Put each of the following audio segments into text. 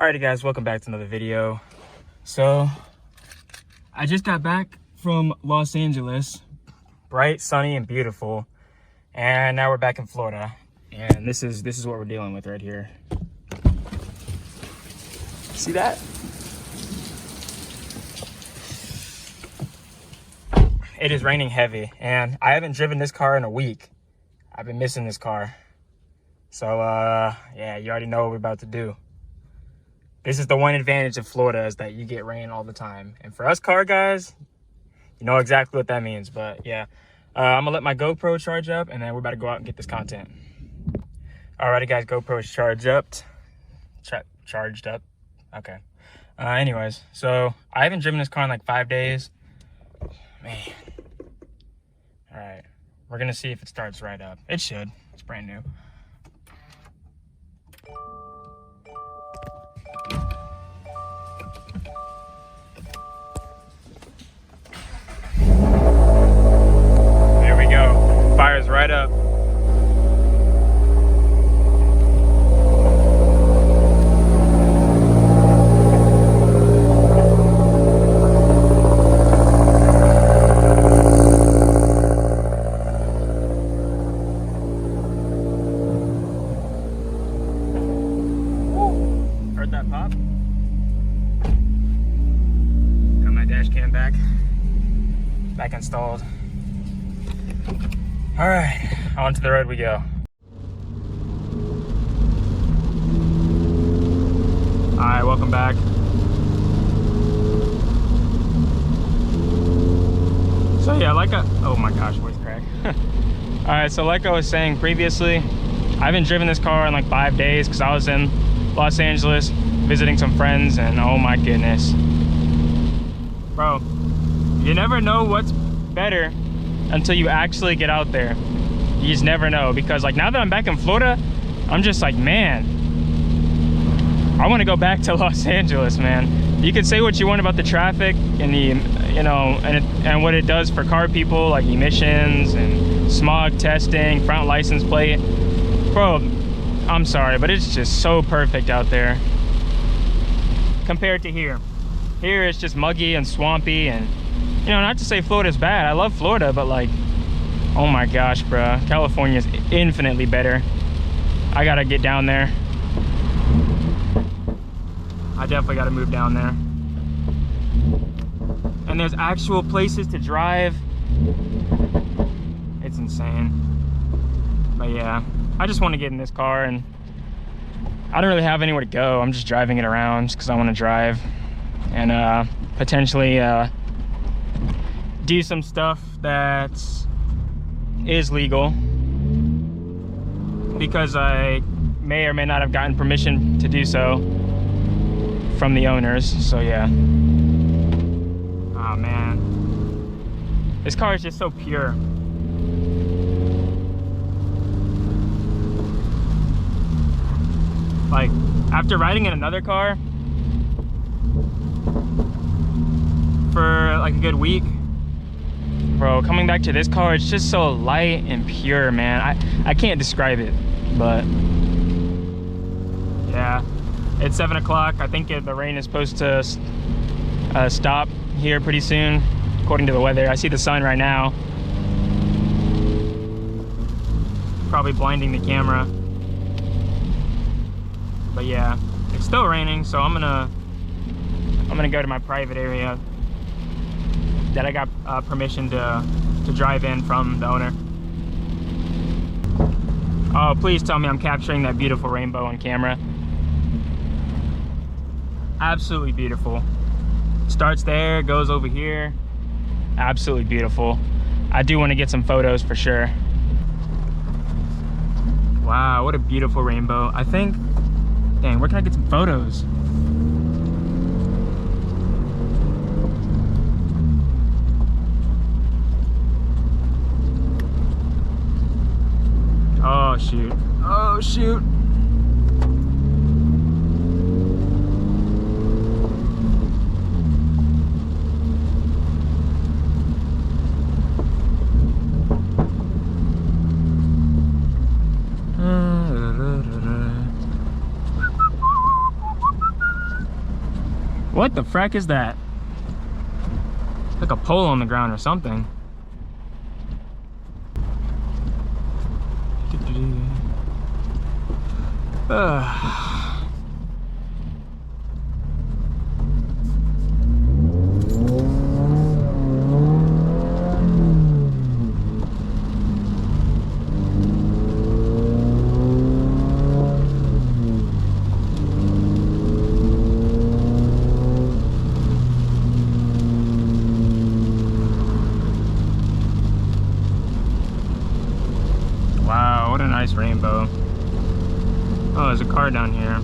Alrighty guys, welcome back to another video. So I just got back from Los Angeles, bright, sunny, and beautiful, and now we're back in Florida, and this is what we're dealing with right here. See that? It is raining heavy, and I haven't driven this car in a week. I've been missing this car. So yeah, you already know what we're about to do. This is the one advantage of Florida, is that you get rain all the time. And for us car guys, you know exactly what that means. But yeah, I'm gonna let my GoPro charge up, and then we're about to go out and get this content. Alrighty guys, GoPro is charged up. Charged up. Okay. Anyways, so I haven't driven this car in like 5 days. Man. Alright, we're gonna see if it starts right up. It should. It's brand new. Fires right up. Heard that pop? Got my dash cam back installed. All right, onto the road we go. All right, welcome back. So yeah, oh my gosh, voice crack. All right, so like I was saying previously, I haven't driven this car in like 5 days because I was in Los Angeles visiting some friends, and oh my goodness. Bro, you never know what's better until you actually get out there. You just never know, because like now that I'm back in Florida, I'm just like, man, I want to go back to Los Angeles, man. You can say what you want about the traffic and the, you know, and what it does for car people, like emissions and smog testing, front license plate. Bro, I'm sorry, but it's just so perfect out there compared to here. Here it's just muggy and swampy, and you know, not to say Florida's bad. I love Florida, but like, oh my gosh, bro, California's infinitely better. I gotta get down there. I definitely gotta move down there. And there's actual places to drive. It's insane. But yeah, I just want to get in this car, and I don't really have anywhere to go. I'm just driving it around just because I want to drive and potentially do some stuff that is legal, because I may or may not have gotten permission to do so from the owners. So yeah. Oh man, this car is just so pure. Like, after riding in another car for like a good week, bro, coming back to this car, it's just so light and pure, man. I can't describe it, but yeah, it's 7 o'clock. I think the rain is supposed to stop here pretty soon, according to the weather. I see the sun right now, probably blinding the camera, but yeah, it's still raining. So I'm gonna go to my private area that I got permission to drive in from the owner. Oh, please tell me I'm capturing that beautiful rainbow on camera. Absolutely beautiful. Starts there, goes over here. Absolutely beautiful. I do want to get some photos for sure. Wow, what a beautiful rainbow. I think, dang, where can I get some photos? Oh shoot. Oh shoot. What the frack is that? Like a pole on the ground or something. Wow, what a nice rainbow. Oh, there's a car down here.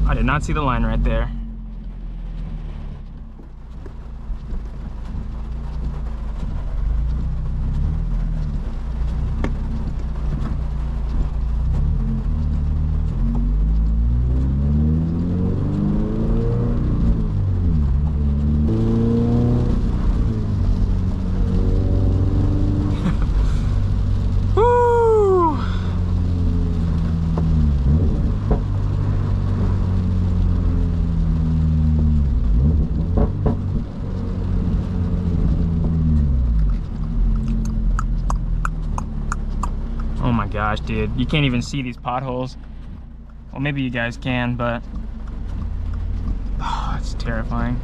I did not see the line right there. Oh my gosh, dude. You can't even see these potholes. Well, maybe you guys can, but oh, it's terrifying.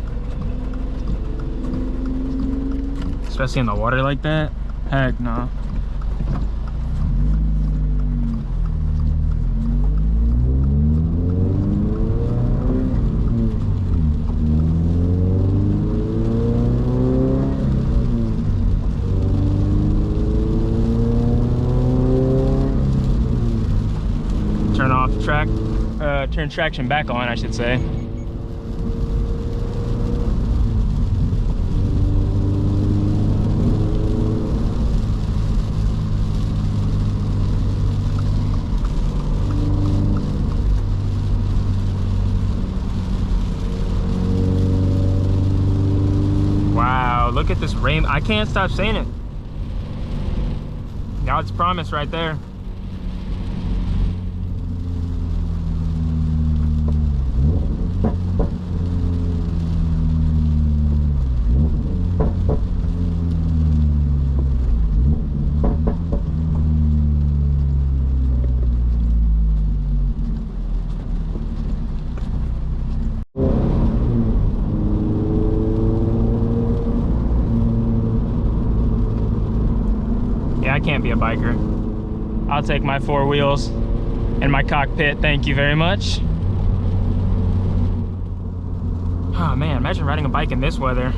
Especially in the water like that. Heck no. Turn off turn traction back on, I should say. Wow, look at this rain. I can't stop saying it. God's promise right there. I can't be a biker. I'll take my 4 wheels and my cockpit, thank you very much. Oh man, imagine riding a bike in this weather.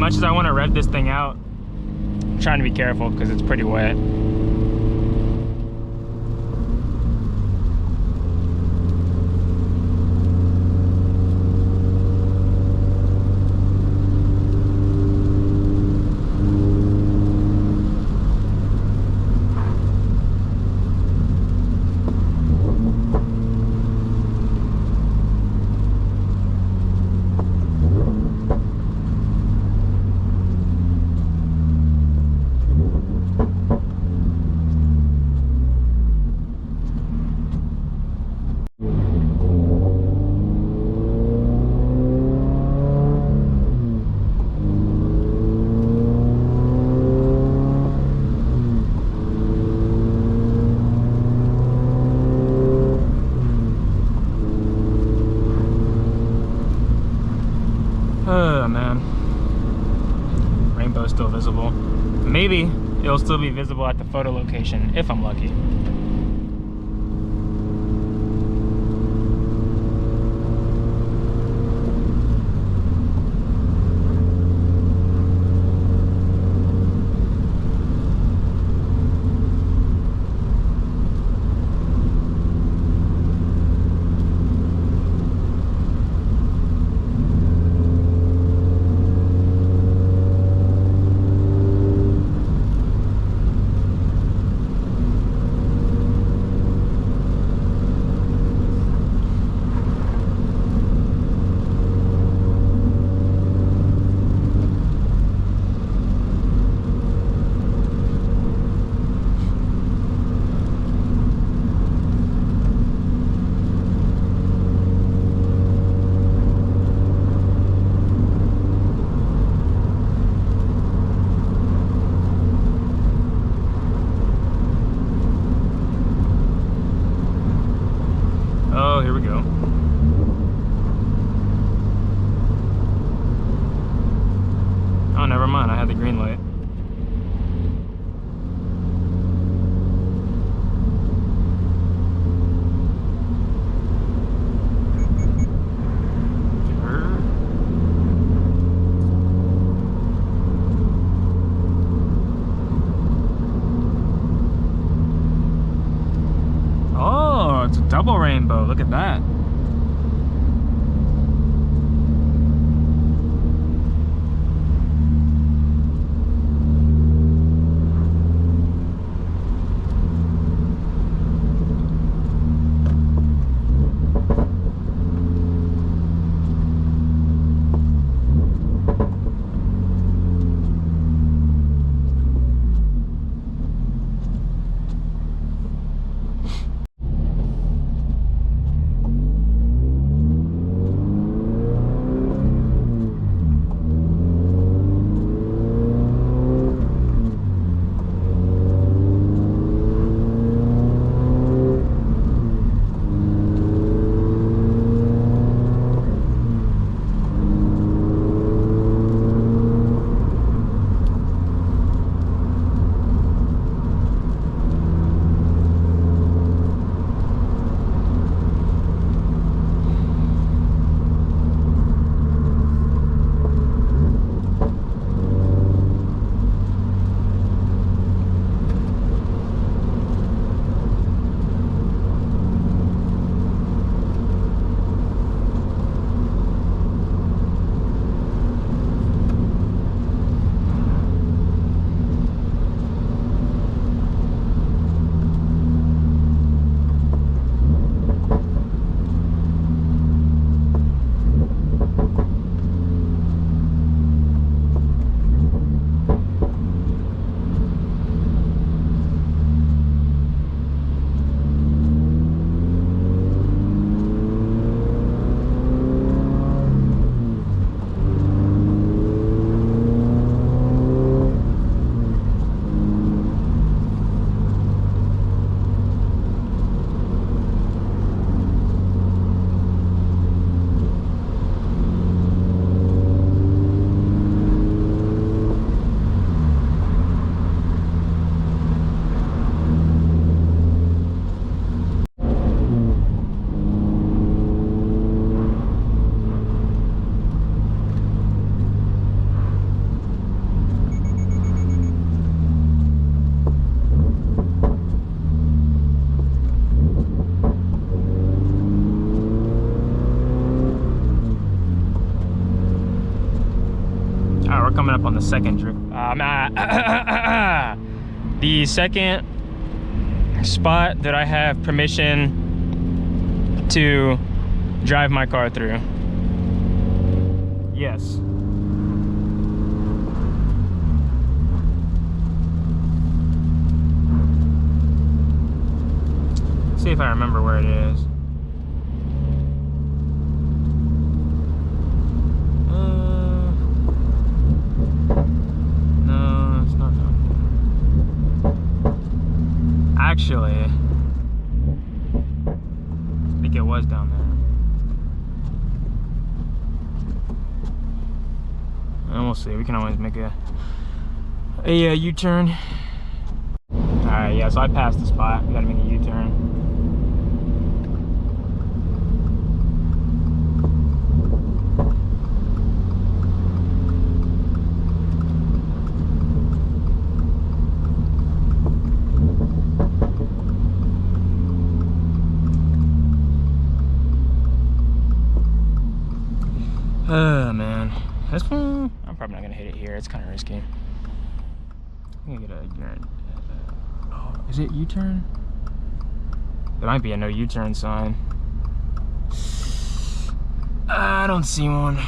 much as I want to rev this thing out, I'm trying to be careful because it's pretty wet. Oh man, rainbow's still visible. Maybe it'll still be visible at the photo location if I'm lucky. Oh, here we go. Oh, never mind. I had the green light. Oh, it's a double rainbow. Look at that. on the second the second spot that I have permission to drive my car through. Yes. See if I remember where it is. No, it's not down here. Actually, I think it was down there. And we'll see. We can always make a U-turn. All right, yeah. So I passed the spot. We gotta make a U-turn. Oh man, this one, I'm probably not gonna hit it here. It's kind of risky. I'm gonna get a oh, is it U-turn? There might be a no U-turn sign. I don't see one. Yeah,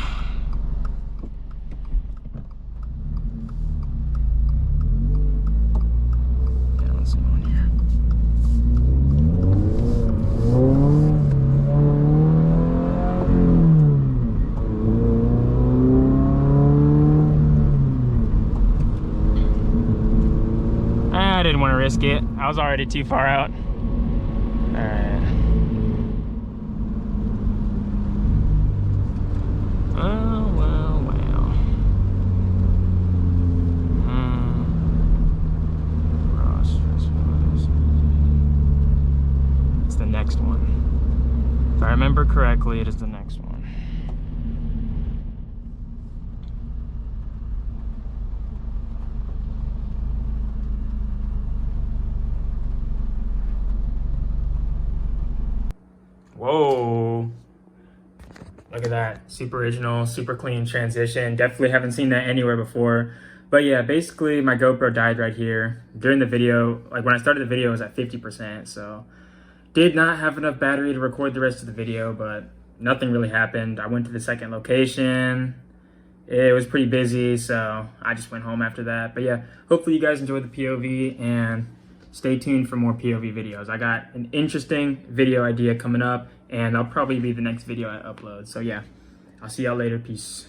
I don't see one here. I didn't want to risk it. I was already too far out. Alright. Oh, well, well. It's the next one. If I remember correctly, it is the next one. Whoa, look at that. Super original, super clean transition. Definitely haven't seen that anywhere before. But yeah, basically my GoPro died right here. During the video, like when I started the video, it was at 50%. So did not have enough battery to record the rest of the video, but nothing really happened. I went to the second location. It was pretty busy, so I just went home after that. But yeah, hopefully you guys enjoyed the POV and stay tuned for more POV videos. I got an interesting video idea coming up, and that'll probably be the next video I upload. So yeah, I'll see y'all later. Peace.